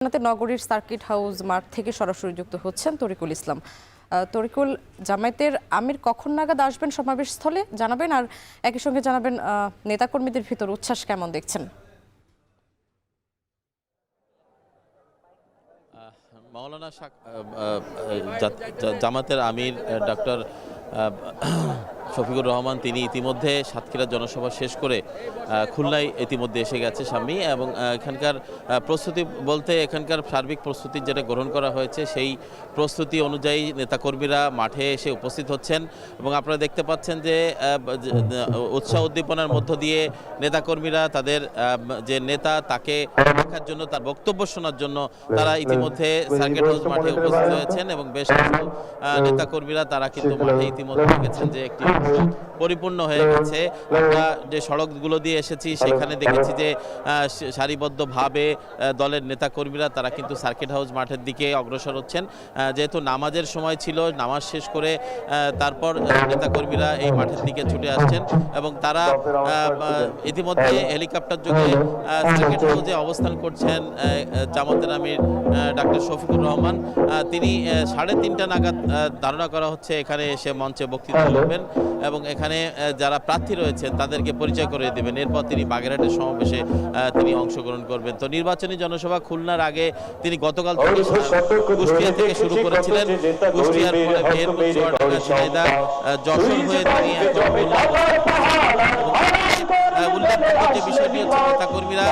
নগরীর circuit house মাঠ থেকে সরাসরি যুক্ত হচ্ছেন তরিকুল ইসলাম। তরিকুল, জামায়াতের আমির কখন নাগাদ আসবেন সমাবেশ স্থলে জানাবেন, আর একই সঙ্গে জানাবেন নেতাকর্মীদের ভিতর উচ্ছ্বাস কেমন দেখছেন? মাওলানা জামাতের আমির ডক্টর শফিকুর রহমান তিনি ইতিমধ্যে সাতক্ষীরা জনসভা শেষ করে খুলনায় ইতিমধ্যে এসে গেছে স্বামী, এবং এখানকার প্রস্তুতি বলতে এখানকার সার্বিক প্রস্তুতি যেটা গ্রহণ করা হয়েছে সেই প্রস্তুতি অনুযায়ী নেতাকর্মীরা মাঠে এসে উপস্থিত হচ্ছেন। এবং আপনারা দেখতে পাচ্ছেন যে উৎসাহ উদ্দীপনার মধ্য দিয়ে নেতাকর্মীরা তাদের যে নেতা তাকে দেখার জন্য, তার বক্তব্য শোনার জন্য তারা ইতিমধ্যে সার্কিট হাউস মাঠে উপস্থিত হয়েছেন। এবং বেশ কিছু নেতাকর্মীরা তারা কিন্তু মাঠে ইতিমধ্যে দেখেছেন যে একটি পরিপূর্ণ হয়ে গেছে। আমরা যে সড়কগুলো দিয়ে এসেছি সেখানে দেখেছি যে সারিবদ্ধভাবে দলের নেতাকর্মীরা তারা কিন্তু সার্কিট হাউস মাঠের দিকে অগ্রসর হচ্ছেন। যেহেতু নামাজের সময় ছিল, নামাজ শেষ করে তারপর নেতাকর্মীরা এই মাঠের দিকে ছুটে আসছেন এবং তারা ইতিমধ্যে হেলিকপ্টার যোগে সার্কিট হাউসে অবস্থান করছেন জামাতের আমির ডাক্তার শফিকুর রহমান। তিনি 3:30 নাগাদ ধারণা করা হচ্ছে এখানে এসে মঞ্চে বক্তৃতা করবেন এবং এখানে যারা প্রার্থী রয়েছেন তাদেরকে পরিচয় করে দেবেন। এরপর তিনি বাগেরহাটের সমাবেশে তিনি অংশগ্রহণ করবেন। তো নির্বাচনী জনসভা খুলনার আগে তিনি গতকাল থেকে কুষ্টিয়া থেকে শুরু করেছিলেন। কুষ্টিয়ার পরে মেহেরপুর, চুয়াডাঙ্গা, ঝিনাইদহ, যশোর হয়ে তিনি উল্লেখযোগ্য যে বিষয়টি হচ্ছে নেতাকর্মীরা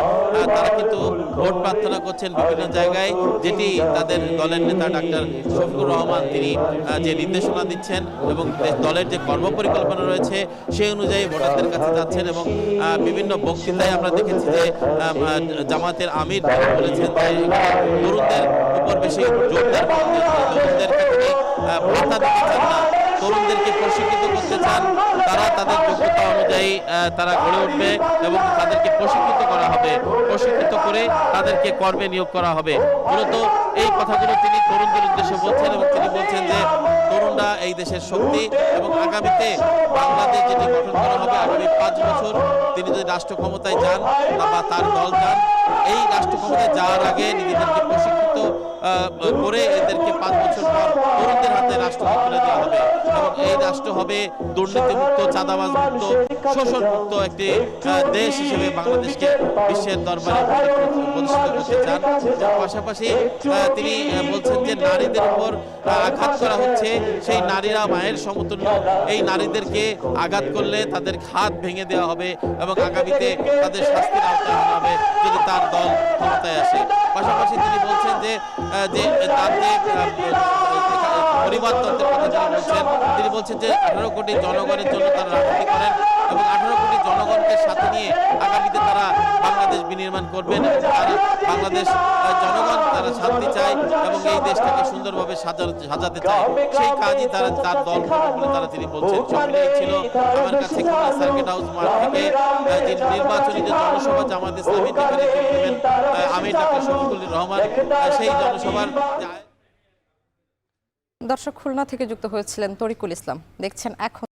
তারা কিন্তু ভোট প্রার্থনা করছেন বিভিন্ন জায়গায়, যেটি তাদের দলের নেতা ডাক্তার শফিকুর রহমান তিনি যে নির্দেশনা দিচ্ছেন এবং দলের যে কর্মপরিকল্পনা রয়েছে সেই অনুযায়ী ভোটারদের কাছে যাচ্ছেন। এবং বিভিন্ন বক্তৃতায় আমরা দেখেছি যে জামাতের আমির বলেছেন যে তরুণদের উপর বেশি জোরদার তরুণদেরকে তিনি ভাতা দিতে চান না, তরুণদেরকে প্রশিক্ষিত করতে চান। তারা তাদের যোগ্যতা অনুযায়ী তারা গড়ে উঠবে এবং তাদেরকে প্রশিক্ষিত করা হবে, প্রশিক্ষিত করে তাদেরকে কর্মে নিয়োগ করা হবে। মূলত এই কথাগুলো তিনি তরুণদের উদ্দেশ্যে বলছেন এবং তিনি বলছেন যে তরুণরা এই দেশের শক্তি এবং আগামীতে বাংলাদেশ যেটি গঠন করা হবে আগামী 5 বছর তিনি যদি রাষ্ট্র ক্ষমতায় যান বা তার দল যান, এই রাষ্ট্র ক্ষমতায় যাওয়ার আগে নিজেদেরকে প্রশিক্ষিত করে এদেরকে 5 বছর পর তরুণদের হাতে রাষ্ট্র তুলে দেওয়া হবে এবং এই রাষ্ট্র হবে দুর্নীতিমুক্ত, চাঁদাবাজ মুক্ত, শোষণ মুক্ত একটি দেশ হিসেবে বাংলাদেশকে বিশ্বের দরবারে প্রতিষ্ঠিত করতে চান। পাশাপাশি তিনি বলছেন যে নারীদের উপর আঘাত করা হচ্ছে, সেই নারীরা মায়ের সমতুল্য, এই নারীদেরকে আঘাত করলে তাদের হাত ভেঙে দেওয়া হবে এবং আগামীতে তাদের শাস্তির আওতায় আনা হবে যদি তার দল ক্ষমতায় আসে। পাশাপাশি তিনি বলছেন যে তার যে পরিবারতন্ত্রের কথা যারা বলছেন, তিনি বলছেন যে 18 কোটি জনগণের জন্য তারা রাজনীতি করেন এবং 18 কোটি জনগণকে সাথে নিয়ে আগামীতে তারা বাংলাদেশ বিনির্মাণ করবেন। তারা বাংলাদেশ জনগণ তারা শান্তি চায় এবং এই দেশটাকে সুন্দরভাবে সাজাতে চায়, সেই কাজই তার দল করবে বলে তিনি বলছেন। সবমিলিয়ে ছিল আমার কাছে খুলনা সার্কিট হাউস মাঠ থেকে যে নির্বাচনী যে জনসভা জামাত ইসলামী যেখানে যোগ দেবেন আমির ডাক্তার শফিকুর রহমান, সেই জনসভার দর্শক খুলনা থেকে যুক্ত হয়েছিলেন তরিকুল ইসলাম। দেখছেন এখন।